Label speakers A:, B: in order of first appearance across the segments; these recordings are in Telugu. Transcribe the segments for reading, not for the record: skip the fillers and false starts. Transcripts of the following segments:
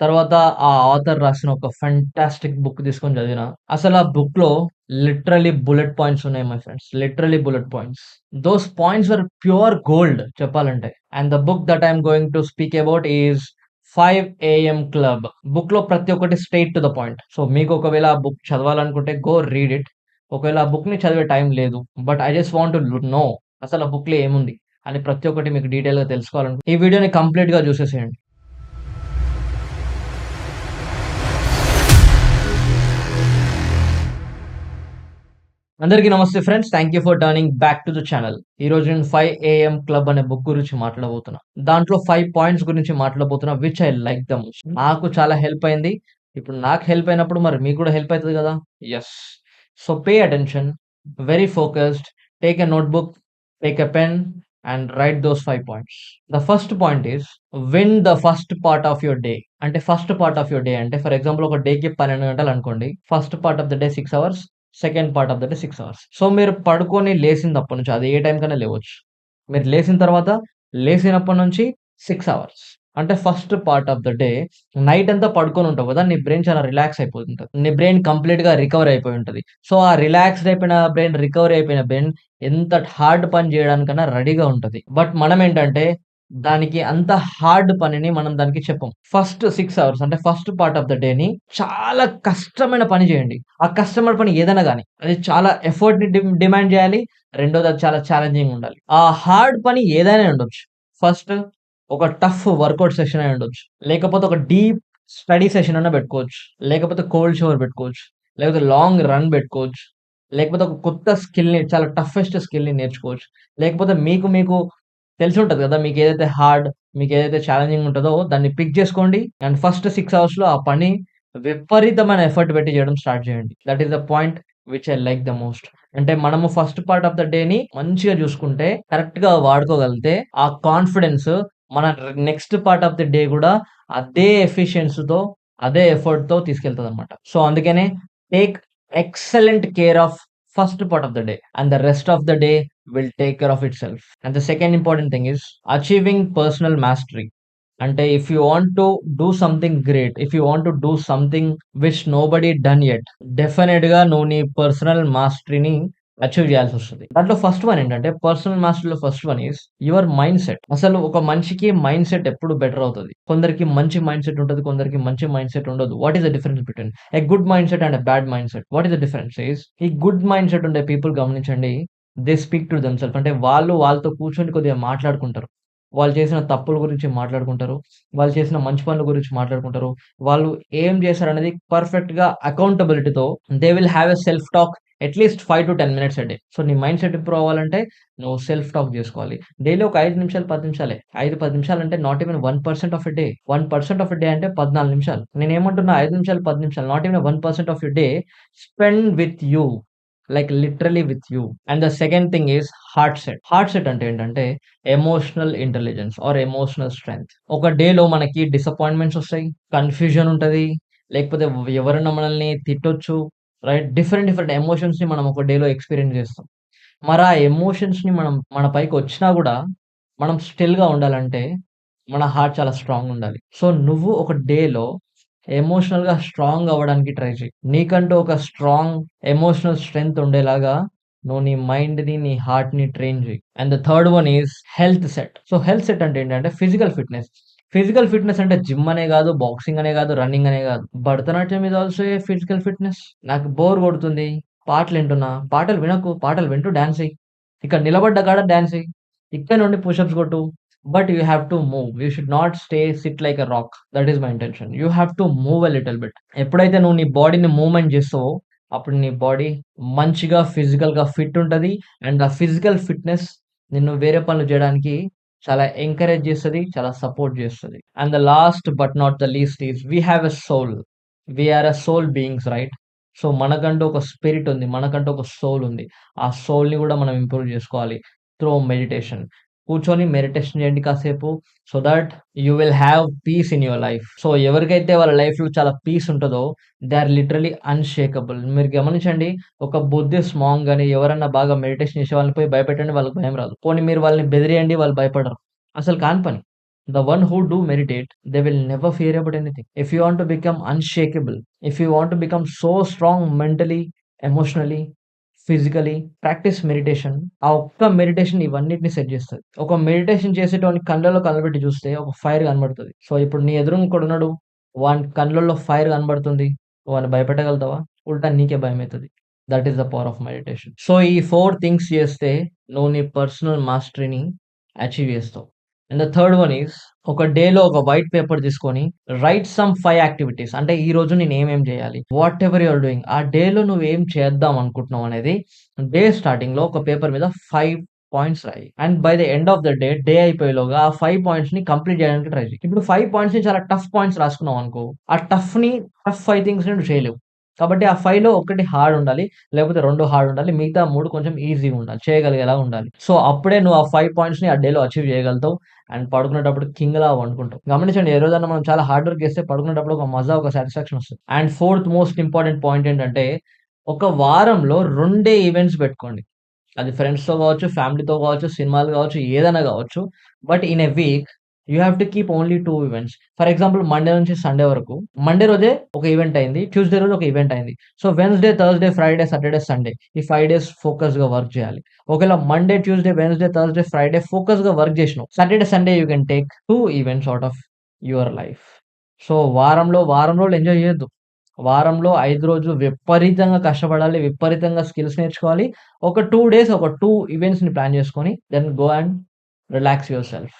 A: తర్వాత ఆ ఆథర్ రాసిన ఒక ఫెంటాస్టిక్ బుక్ తీసుకొని చదివిన. అసలు ఆ బుక్‌లో లిటరల్లీ బుల్లెట్ పాయింట్స్ ఉన్నాయి my friends. Literally bullet points. Those points are pure gold చెప్పాలంటే. And the book that I am going to speak about is 5 AM club. బుక్‌లో ప్రతి ఒక్కటి straight to the point. So మీకు ఒకవేళ ఆ బుక్ చదవాలనుకుంటే గో రీడ్ ఇట్. ఒకవేళ ఆ బుక్‌ని చదివే టైం లేదు. But I just want to know అసలు ఆ బుక్‌లో ఏముంది అని ప్రతి ఒక్కటి మీకు డీటెయిల్‌గా తెలుసుకోవాలనుకుంటే ఈ వీడియోని కంప్లీట్‌గా చూసేసేయండి. అందరికీ నమస్తే friends. Thank you for turning back to the channel. ఈరోజు నేను 5 ఏఎం క్లబ్ అనే బుక్ గురించి మాట్లాడబోతున్నా. దాంట్లో 5 పాయింట్స్ గురించి మాట్లాడబోతున్నా which I like the most. నాకు చాలా హెల్ప్ అయింది. ఇప్పుడు నాకు హెల్ప్ అయినప్పుడు మరి మీకు కూడా హెల్ప్ అయితది గదా! Yes. So pay attention, very focused, take a notebook, take a pen and write those 5 points. The first point is win the first part of your day. అంటే first part of your day అంటే ఫర్ ఎగ్జాంపుల్ ఒక డేకి 12 గంటలు అనుకోండి. First part of the day 6 hours. Second part of the day 6 hours. So, మీరు పడుకొని లేసిందప్పటి నుంచి అది ఏ టైంకైనా లేవచ్చు. మీరు లేసిన తర్వాత లేసినప్పటి నుంచి 6 అవర్స్. అంటే first part of the day night అంతా పడుకొనుంటావు గదా! నీ బ్రెయిన్ చాలా రిలాక్స్ అయిపోతుంటది. నీ బ్రెయిన్ కంప్లీట్‌గా రికవర్ అయిపోయి ఉంటది. సో, ఆ రిలాక్స్డ్ అయిపోయిన బ్రెయిన్, రికవరీ అయిపోయిన బ్రెయిన్ ఎంత హార్డ్ పని జేయడానికన్నా రెడీగా ఉంటది. బట్ మనమేంటంటే దానికి అంత హార్డ్ పనిని మనం దానికి చెప్పం. ఫస్ట్ 6 అవర్స్ అంటే ఫస్ట్ పార్ట్ ఆఫ్ ద డేని చాలా కష్టమైన పని జేయండి. ఆ కష్టమైన పని ఏదైనా గాని. అది చాలా ఎఫర్ట్‌ని డిమాండ్ జేయాలి. రెండోది అది చాలా ఛాలెంజింగ్‌గా ఉండాలి. ఆ హార్డ్ పని ఏదైనా ఉండొచ్చు. ఫస్ట్ ఒక టఫ్ వర్కౌట్ సెషన్ అయి ఉండొచ్చు. లేకపోతే ఒక డీప్ స్టడీ సెషన్ అన్నా బెట్టుకోవచ్చు. లేకపోతే కోల్డ్ షవర్ బెట్టుకోవచ్చు. లేకపోతే లాంగ్ రన్ బెట్టుకోవచ్చు. లేకపోతే ఒక కొత్త స్కిల్‌ని చాలా టఫెస్ట్ స్కిల్‌ని నేర్చుకోవచ్చు. లేకపోతే మీకు తెలిసుంటది గదా! మీకేదైతే హార్డ్, మీకేదైతే ఛాలెంజింగ్ ఉంటదో దాన్ని పిక్ జేసుకోండి. అండ్ ఫస్ట్ 6 అవర్స్‌లో ఆ పని విపరీతమైన ఎఫర్ట్ పెట్టి చేయడం స్టార్ట్ చేయండి. That is the point which I like the most. అంటే మనము ఫస్ట్ పార్ట్ ఆఫ్ ద డేని మంచిగా జూసుకుంటే, కరెక్ట్‌గా వాడుకోగలిగితే, ఆ కాన్ఫిడెన్స్ మన next part of the day గూడా అదే ఎఫిషియన్సీ‌తో, అదే ఎఫర్ట్‌తో తీసుకెళ్తదనమాట. సో, అందుకనే take excellent care of first part of the day and the rest of the day will take care of itself. And the second important thing is achieving personal mastery. అంటే if you want to do something great, if you want to do something which nobody done yet, డెఫినిట్‌గా నువ్వు నీ పర్సనల్ మాస్టరీని అచీవ్ చేయాల్సొస్తది. దాంట్లో ఫస్ట్ వన్ ఏంటంటే పర్సనల్ మాస్టరీలో first one is your mind set. అసలు ఒక మనిషికి మైండ్ సెట్ ఎప్పుడు బెటర్ అవుతది. కొందరికి మంచి మైండ్ సెట్ ఉంటది. కొందరికి మంచి మైండ్ సెట్ ఉండదు. What is the difference between a good mind set and a bad mind set? What is the difference is ఈ గుడ్ మైండ్ సెట్ ఉండే పీపుల్ గమనించండి. They speak to themself. అంటే వాళ్ళు వాళ్ళతో కూర్చొని కొద్దిగా మాట్లాడుకుంటారు. వాళ్ళు చేసిన తప్పుల గురించి మాట్లాడుకుంటారు. వాళ్ళు చేసిన మంచి పనుల గురించి మాట్లాడుకుంటారు. వాళ్ళు ఏం చేశారనేది పర్ఫెక్ట్‌గా అకౌంటబిలిటీతో they will have a self talk at least 5-10 minutes a day. So, నీ మైండ్ సెట్ ఇంప్రూవ్ అవ్వాలంటే నువ్వు సెల్ఫ్ టాక్ జేసుకోవాలి. డైలీ ఒక 5 నిమిషాలు, 10 నిమిషాలే. 5, 10 నిమిషాలంటే not even 1% of a day. 1% of a day అంటే 14 నిమిషాలు. నేనేమంటున్నా 5 నిమిషాలు, 10 నిమిషాలు not even 1% of your day spend with you. Like literally with you. And the second thing is heart set. Heart set అంటే ఏంటంటే emotional intelligence or emotional strength. ఒక డేలో మనకి డిసప్పాయింట్‌మెంట్స్ ఒస్తాయి. కన్‌ఫ్యూజన్ ఉంటది. లేకపోతే ఎవరైనా మనల్ని తిట్టొచ్చు. రైట్? డిఫరెంట్ డిఫరెంట్ ఎమోషన్స్‌ని మనం ఒక డేలో ఎక్స్‌పీరియన్స్ జేస్తాం. మరి ఆ ఎమోషన్స్‌ని మనం మన పైకొచ్చినా గూడా మనం స్టిల్‌గా ఉండాలంటే మన హార్ట్ చాలా స్ట్రాంగ్ ఉండాలి. సో, నువ్వు ఒక డేలో ఎమోషనల్‌గా స్ట్రాంగ్ అవ్వడానికి ట్రై చెయి. నీకంటూ ఒక స్ట్రాంగ్ ఎమోషనల్ స్ట్రెంగ్త్ ఉండేలాగా నువ్వు నీ మైండ్‌ని, నీ హార్ట్‌ని ట్రైన్ చెయి. And the third one is health set. So, health set అంటే ఏంటంటే ఫిజికల్ ఫిట్‌నెస్. ఫిజికల్ ఫిట్‌నెస్ అంటే జిమ్ అనే గాదు, బాక్సింగ్ అనే గాదు, రన్నింగ్ అనే గాదు. Bharatanatyam is also a physical fitness. నాకు బోర్ కొడుతుంది. పాటలింటున్నా. పాటలు వినకు. పాటలు వింటూ డాన్స్ చెయి. ఇక్కడ నిలబడ్డ కాడ డాన్స్ చెయి. ఇక్కడ నుండి పుష్ అప్స్ కొట్టు. But you have to move. You should not SIT like a rock. That is my intention. You have to move a little bit. ఎప్పుడైతే నువ్వు నీ బాడీని మూవ్‌మెంట్ చేస్తావో, అప్పుడు నీ బాడీ మంచిగా ఫిజికల్‌గా ఫిట్ ఉంటది. అండ్ ఆ ఫిజికల్ ఫిట్‌నెస్ నిన్ను వేరే పనులు చేయడానికి చాలా ఎంకరేజ్ చేస్తది. చాలా సపోర్ట్ చేస్తది. And the last but not the least is we have a soul. We are a soul beings right? So, మనకంటూ ఒక స్పిరిట్ ఉంది. మనకంటూ ఒక సోల్ ఉంది. ఆ సోల్‌ని కూడా మనం ఇంప్రూవ్ చేసుకోవాలి త్రూ మెడిటేషన్. కూర్చొని మెడిటేషన్ చేయండి కాసేపు. So that you will have peace in your life. So, ఎవరికైతే వాళ్ళ లైఫ్‌లో చాలా పీస్ ఉంటదో దే ఆర్ లిటరల్లీ అన్‌షేకబుల్. మీరు గమనించండి. ఒక బుద్ధిస్ట్ మాంక్ గాని ఎవరన్నా బాగా మెడిటేషన్ చేసే వాళ్ళని పోయి భయపెట్టండి వాళ్ళకి భయం రాదు. పోనీ మీరు వాళ్ళని బెదిరియండి వాళ్ళు భయపడరు. అసలు కాని పని. The one who do meditate, they will never fear about anything. If you want to become unshakable, if you want to become so strong mentally, emotionally, physically, practice meditation. ఆ ఒక్క మెడిటేషన్ ఇవన్నిటిని సెట్ చేస్తది. ఒక మెడిటేషన్ చేసేటోని కళ్ళలో కళ్ళబెట్టి చూస్తే ఒక ఫైర్ కనబడుతది. సో, ఇప్పుడు నీ ఎదురుంగా ఒకడున్నడు. వాని కళ్ళల్లో ఫైర్ కనబడుతుంది. వాడిని భయపెట్టగలుగుతావా? ఉల్టా నీకే భయమైతది. That is the power of meditation. So, ఈ 4 థింగ్స్ చేస్తే నువ్వు నీ పర్సనల్ మాస్టరీని అచీవ్ చేస్తావు. And the third one is, ఒక డేలో ఒక వైట్ పేపర్ తీసుకొని రైట్ సమ్ 5 యాక్టివిటీస్. అంటే ఈ రోజు నేను ఏమేం చేయాలి? Whatever you are doing. ఆ డేలో నువ్వేం చేద్దాం అనుకుంటున్నావు అనేది డే స్టార్టింగ్‌లో ఒక పేపర్ మీద 5 పాయింట్స్ రాయి. And by the end of the day అయిపోయేలోగా ఆ 5 పాయింట్స్‌ని కంప్లీట్ చేయడానికి ట్రై చెయి. ఇప్పుడు 5 పాయింట్స్‌ని చాలా టఫ్ పాయింట్స్ రాసుకున్నావనుకో, ఆ టఫ్ 5 థింగ్స్‌ని నువ్వు చేయలేవు. కాబట్టి ఆ 5లో ఒకటి హార్డ్ ఉండాలి. లేకపోతే 2 హార్డ్ ఉండాలి. మిగతా 3 కొంచెం ఈజీగా ఉండాలి. చేయగలిగేలాగా ఉండాలి. సో, అప్పుడే నువ్వు ఆ 5 పాయింట్స్‌ని ఆ డేలో అచీవ్ చేయగలుగుతావు. అండ్ పడుకునేటప్పుడు కింగ్‌లా పండుకుంటావు. గమనించండి, ఏ రోజన్నా మనం చాలా హార్డ్ వర్క్ చేస్తే పడుకునేటప్పుడు ఒక మజా, ఒక సాటిస్ఫాక్షన్ వస్తది. And fourth most important point ఏంటంటే, ఒక వారంలో 2 ఈవెంట్స్ పెట్టుకోండి. అది ఫ్రెండ్స్‌తో కావచ్చు, ఫ్యామిలీతో కావచ్చు, సినిమాలు కావచ్చు, ఏదైనా కావచ్చు. But in a week you have to keep only 2 events. For example Monday నుంచి సండే వరకు. మండే రోజే ఒక ఈవెంట్ అయింది. ట్యూస్‌డే రోజు ఒక ఈవెంట్ అయింది. So, Wednesday, Thursday, Friday, Saturday, Sunday ఈ 5 డేస్ ఫోకస్‌గా వర్క్ చేయాలి. ఒకవేళ Monday, Tuesday, Wednesday, Thursday, Friday ఫోకస్‌గా వర్క్ చేసినావు. Saturday, Sunday you can take 2 events out of your life. So, వారం రోజులు ఎంజాయ్ చేయొద్దు. వారంలో 5 రోజులు విపరీతంగా కష్టపడాలి. విపరీతంగా స్కిల్స్ నేర్చుకోవాలి. ఒక 2 డేస్ ఒక 2 ఈవెంట్స్‌ని ప్లాన్ చేసుకొని then go and relax yourself.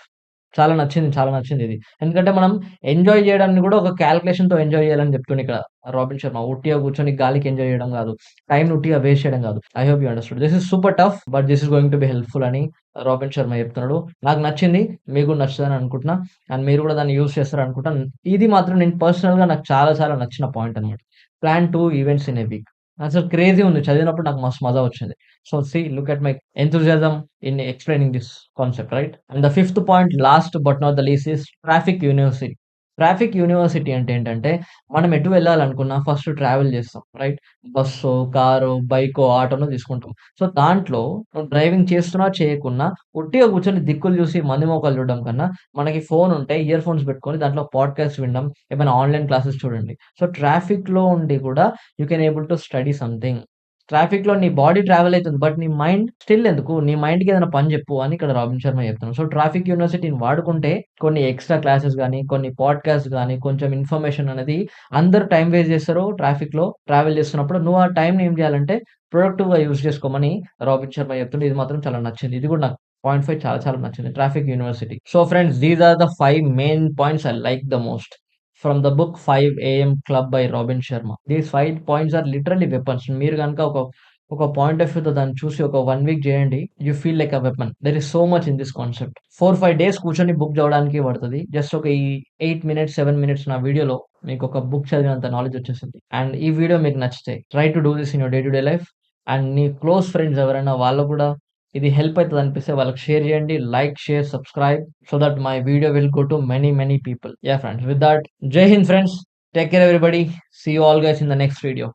A: చాలా నచ్చిందిది. ఎందుకంటే మనం ఎంజాయ్ జేయడాన్ని గూడా ఒక కాలిక్యులేషన్‌తో ఎంజాయ్ జేయాలని చెప్తుండు ఇక్కడ రాబిన్ శర్మ. ఉట్టిగా కూర్చొని గాలికి ఎంజాయ్ జేయడం గాదు. టైమ్‌ని ఉట్టిగా వేస్ట్ చేయడం గాదు. I hope you understood. This is super tough but this is going to be helpful అని రాబిన్ శర్మ చెప్తున్నాడు. నాకు నచ్చింది. మీకు గూడా నచ్చుతదని అనుకుంటున్నా. అండ్ మీరు గూడా దాన్ని యూజ్ చేస్తారనుకుంటా. ఇది మాత్రం నేను పర్సనల్‌గా నాకు చాలా నచ్చిన పాయింట్ అన్నమాట. Plan 2 events in a week. అసలు క్రేజీ ఉంది. చదివినప్పుడు నాకు మస్తు మజా వచ్చింది. So, look at my enthusiasm in explaining this concept, right? And the fifth point, last but not the least is traffic university. Traffic university అంటే ఏంటంటే, మనం ఎటు వెళ్ళాలనుకున్నా ఫస్ట్ ట్రావెల్ చేస్తాం, రైట్? బస్సో, కారో, బైకో, ఆటోనో తీసుకుంటాం. సో, దాంట్లో నువ్వు డ్రైవింగ్ చేస్తున్నా, చేయకున్నా ఉట్టిగా కూర్చొని దిక్కులు చూసి మంది మొఖాలు చూడడం కన్నా, మనకి ఫోన్ ఉంటే ఇయర్ ఫోన్స్ పెట్టుకొని దాంట్లో పాడ్‌కాస్ట్ వినడం, ఏమైనా ఆన్‌లైన్ క్లాసెస్ చూడండి. సో, ట్రాఫిక్‌లో ఉండి కూడా you can able to study something. ట్రాఫిక్‌లో నీ బాడీ ట్రావెల్ అయితుంది. బట్ నీ మైండ్ స్టిల్ ఎందుకు? నీ మైండ్‌కి ఏదైనా పని జెప్పు అని ఇక్కడ రాబిన్ శర్మ చెప్తున్నాడు. సో, ట్రాఫిక్ యూనివర్సిటీని వాడుకుంటే కొన్ని ఎక్స్‌ట్రా క్లాసెస్ గాని, కొన్ని పాడ్‌కాస్ట్ గాని, కొంచెం ఇన్ఫర్మేషన్ అనేది అందరూ టైమ్ వేస్ట్ చేస్తారు ట్రాఫిక్‌లో ట్రావెల్ చేస్తున్నప్పుడు. నువ్వు ఆ టైమ్‌ని ఏం చేయాలంటే ప్రొడక్టివ్‌గా యూజ్ చేసుకోమని రాబిన్ శర్మ చెప్తుండు. ఇది మాత్రం చాలా నచ్చింది. ఇది కూడా నాకు పాయింట్ 5 చాలా నచ్చింది. Traffic university. So, friends, these are the 5 main points I like the most from the book 5 AM club by Robin Sharma. These 5 points are literally weapons. మీరు గనుక ఒక పాయింట్ ఆఫ్ వ్యూతో దాన్ని చూసి ఒక 1 వీక్ చేయండి. You feel like a weapon. There is so much in this concept. 4, 5 days కూర్చొని బుక్ చదవడానికి పడతది. జస్ట్ ఒక ఈ 8 మినిట్స్, 7 మినిట్స్ నా వీడియోలో మీకు ఒక బుక్ చదివినంత నాలెడ్జ్ వచ్చేసిద్ది. అండ్ ఈ వీడియో మీకు నచ్చితే try to do this in your day to day life. And నీ క్లోజ్ ఫ్రెండ్స్ ఎవరైనా వాళ్ళకు కూడా ఇది హెల్ప్ అయితది అనిపిస్తే వాళ్ళకి షేర్ చేయండి. Like, share, subscribe so that my video will go to many people. Yeah friends, with that, జై హింద్ friends. Take care everybody. See you all guys in the next video.